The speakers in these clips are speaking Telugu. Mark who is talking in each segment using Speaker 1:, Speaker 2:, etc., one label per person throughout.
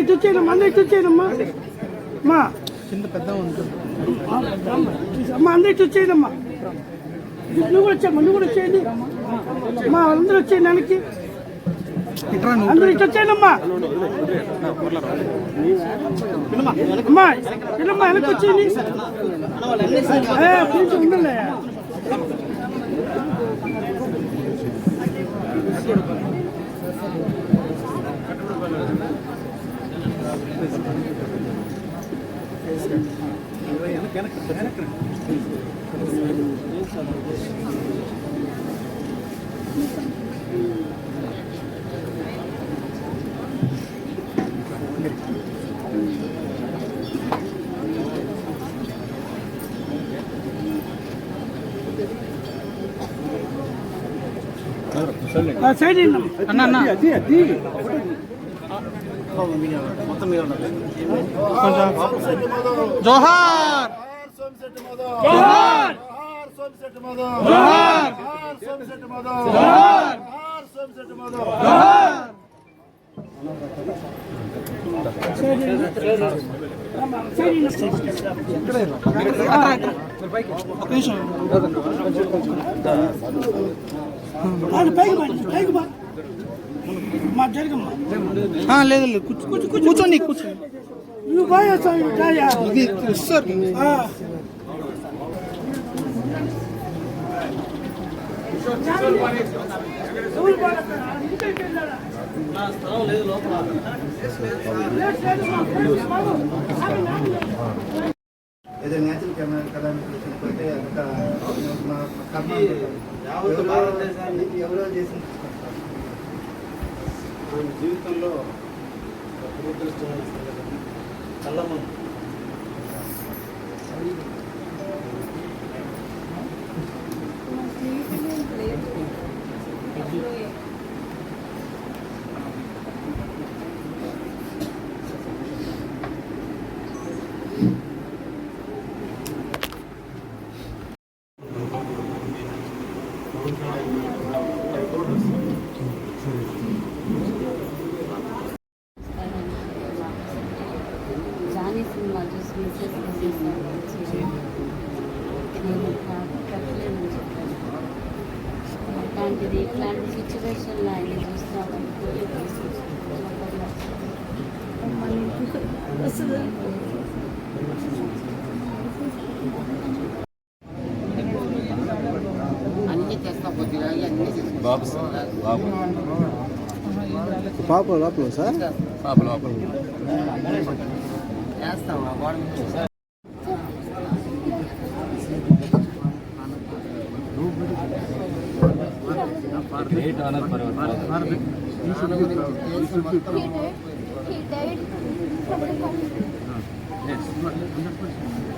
Speaker 1: ఇటు వచ్చేయమ్మా, అందరూ ఇటు వచ్చేయమ్మా. అమ్మా
Speaker 2: చిన్న పెద్ద ఉంటుంది.
Speaker 1: అమ్మా అందరూ ఇటు వచ్చేయమ్మా. నువ్వు కూడా వచ్చామ్మా, నువ్వు కూడా వచ్చేయండి. అమ్మా అందరూ వచ్చేయండి వెనక్కి, అందరూ ఇటు వచ్చేయమ్మా. అమ్మా వెళ్ళమ్మా, వెనక్కి వచ్చేయండి. కొంచెం ఉండాలి. సైడ్ అన్న
Speaker 2: జోహార్ లేదు లేదు కూర్చోండి కూర్చోండి.
Speaker 1: నువ్వు బాగా సార్
Speaker 3: ఏదో నేచురల్ కెమెరా కదా పోతే ఎవరో చేసిన జీవితంలో కళ్ళమ్మ
Speaker 4: సినిమా చూసి మెసేజ్ చెప్పలేదని చెప్పాను. ఇట్లాంటి సిచ్యువేషన్లో ఆయన చూస్తున్నామని అన్ని తెస్తా కొద్దిగా
Speaker 2: పాప లోపల సార్
Speaker 3: పాప లోపల చేస్తావా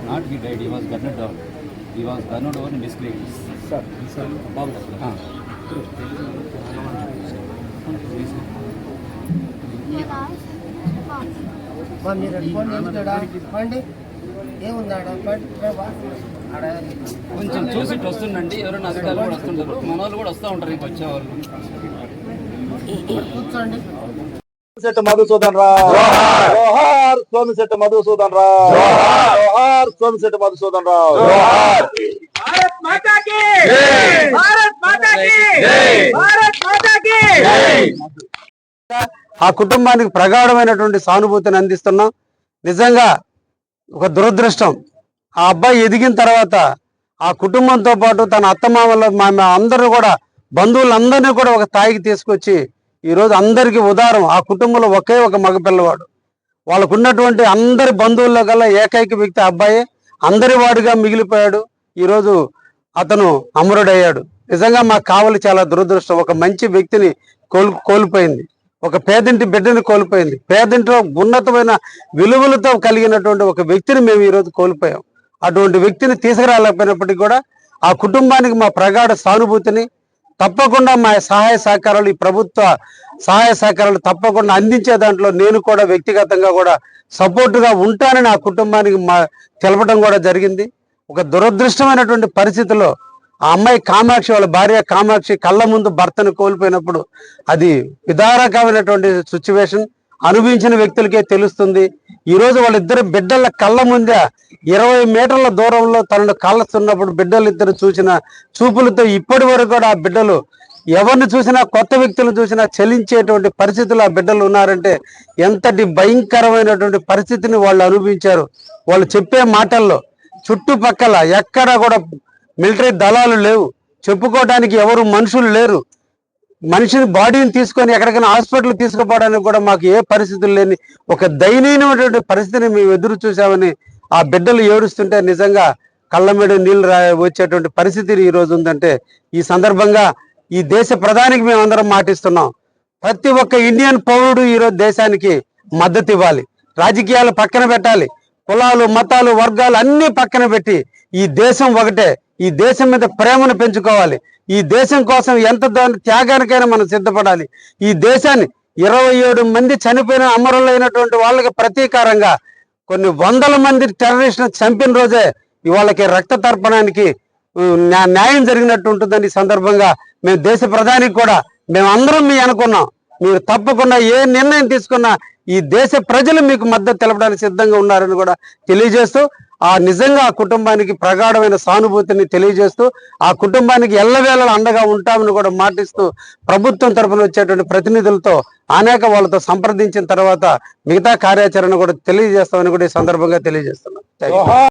Speaker 5: Not he died, he was gunned down. He was gunned over in miscreants. Sir. కొంచెం చూసి వస్తుండండి. ఎవరైనా అధికారులు కూడా వస్తుంటారు, మన వాళ్ళు కూడా వస్తూ ఉంటారు. ఇంక వచ్చేవాళ్ళు
Speaker 3: కూర్చోండి. మధుసూదన్ రావు జోహార్, సోమిశెట్టి మధుసూదన్ రావు జోహార్, సోమిశెట్టి మధుసూదన్ రావు జోహార్. భారత్ మాతా కీ జై, భారత్ మాతా కీ జై, భారత్ మాతా కీ జై.
Speaker 6: ఆ కుటుంబానికి ప్రగాఢమైనటువంటి సానుభూతిని అందిస్తున్నాం. నిజంగా ఒక దురదృష్టం, ఆ అబ్బాయి ఎదిగిన తర్వాత ఆ కుటుంబంతో పాటు తన అత్తమామల అందరూ కూడా బంధువులందరినీ కూడా ఒక స్థాయికి తీసుకొచ్చి ఈరోజు అందరికీ ఉదాహరణ. ఆ కుటుంబంలో ఒకే ఒక మగపిల్లవాడు, వాళ్ళకు ఉన్నటువంటి అందరి బంధువుల్లో కల్లా ఏకైక వ్యక్తి అబ్బాయి అందరి వాడిగా మిగిలిపోయాడు. ఈరోజు అతను అమరుడయ్యాడు. నిజంగా మాకు కావాలి చాలా దురదృష్టం. ఒక మంచి వ్యక్తిని కోల్పోయింది, ఒక పేదింటి బిడ్డని కోల్పోయింది, పేదింట్లో ఉన్నతమైన విలువలతో కలిగినటువంటి ఒక వ్యక్తిని మేము ఈరోజు కోల్పోయాం. అటువంటి వ్యక్తిని తీసుకురాలేకపోయినప్పటికీ కూడా ఆ కుటుంబానికి మా ప్రగాఢ సానుభూతిని తప్పకుండా మా సహాయ సహకారాలు, ఈ ప్రభుత్వ సహాయ సహకారాలు తప్పకుండా అందించే దాంట్లో నేను కూడా వ్యక్తిగతంగా కూడా సపోర్టుగా ఉంటానని ఆ కుటుంబానికి తెలపడం కూడా జరిగింది. ఒక దురదృష్టమైనటువంటి పరిస్థితిలో ఆ అమ్మాయి కామాక్షి, వాళ్ళ భార్య కామాక్షి కళ్ళ ముందు భర్తను కోల్పోయినప్పుడు అది విదారకమైనటువంటి సిచ్యువేషన్. అనుభవించిన వ్యక్తులకే తెలుస్తుంది. ఈ రోజు వాళ్ళిద్దరు బిడ్డల కళ్ళ ముందే 20 మీటర్ల దూరంలో తనను కాల్స్తున్నప్పుడు బిడ్డలిద్దరు చూసిన చూపులతో ఇప్పటి వరకు కూడా ఆ బిడ్డలు ఎవరిని చూసినా, కొత్త వ్యక్తులను చూసినా చలించేటువంటి పరిస్థితులు ఆ బిడ్డలు ఉన్నారంటే ఎంతటి భయంకరమైనటువంటి పరిస్థితిని వాళ్ళు అనుభవించారు. వాళ్ళు చెప్పే మాటల్లో చుట్టుపక్కల ఎక్కడా కూడా మిలిటరీ దళాలు లేవు, చెప్పుకోవడానికి ఎవరు మనుషులు లేరు. మనిషిని బాడీని తీసుకొని ఎక్కడికైనా హాస్పిటల్ తీసుకుపోవడానికి కూడా మాకు ఏ పరిస్థితులు లేని ఒక దయనీయమైనటువంటి పరిస్థితిని మేము ఎదురు చూసామని ఆ బిడ్డలు ఏడుస్తుంటే నిజంగా కళ్ళ మీద నీళ్లు వచ్చేటువంటి పరిస్థితి ఈ రోజు ఉందంటే, ఈ సందర్భంగా ఈ దేశ ప్రధానికి మేమందరం మాటిస్తున్నాం. ప్రతి ఒక్క ఇండియన్ పౌరుడు ఈరోజు దేశానికి మద్దతు ఇవ్వాలి. రాజకీయాలు పక్కన పెట్టాలి, కులాలు మతాలు వర్గాలు అన్ని పక్కన పెట్టి ఈ దేశం ఒకటే, ఈ దేశం మీద ప్రేమను పెంచుకోవాలి. ఈ దేశం కోసం ఎంత త్యాగానికైనా మనం సిద్ధపడాలి. ఈ దేశాన్ని 27 మంది చనిపోయిన అమరులైనటువంటి వాళ్ళకి ప్రతీకారంగా కొన్ని వందల మంది టెర్రరిస్టులను చంపిన రోజే ఇవాళకి రక్త తర్పణానికి న్యాయం జరిగినట్టు ఉంటుందని ఈ సందర్భంగా మేము దేశ ప్రధానికి కూడా మేమందరం మీ అనుకున్నాం. మీరు తప్పకుండా ఏ నిర్ణయం తీసుకున్నా ఈ దేశ ప్రజలు మీకు మద్దతు తెలపడానికి సిద్ధంగా ఉన్నారని కూడా తెలియజేస్తూ, నిజంగా ఆ కుటుంబానికి ప్రగాఢమైన సానుభూతిని తెలియజేస్తూ, ఆ కుటుంబానికి ఎల్లవేళలా అండగా ఉంటామని కూడా మాటిస్తూ, ప్రభుత్వం తరఫున వచ్చేటువంటి ప్రతినిధులతో అనేక వాళ్ళతో సంప్రదించిన తర్వాత మిగతా కార్యాచరణ కూడా తెలియజేస్తామని కూడా ఈ సందర్భంగా తెలియజేస్తున్నాం.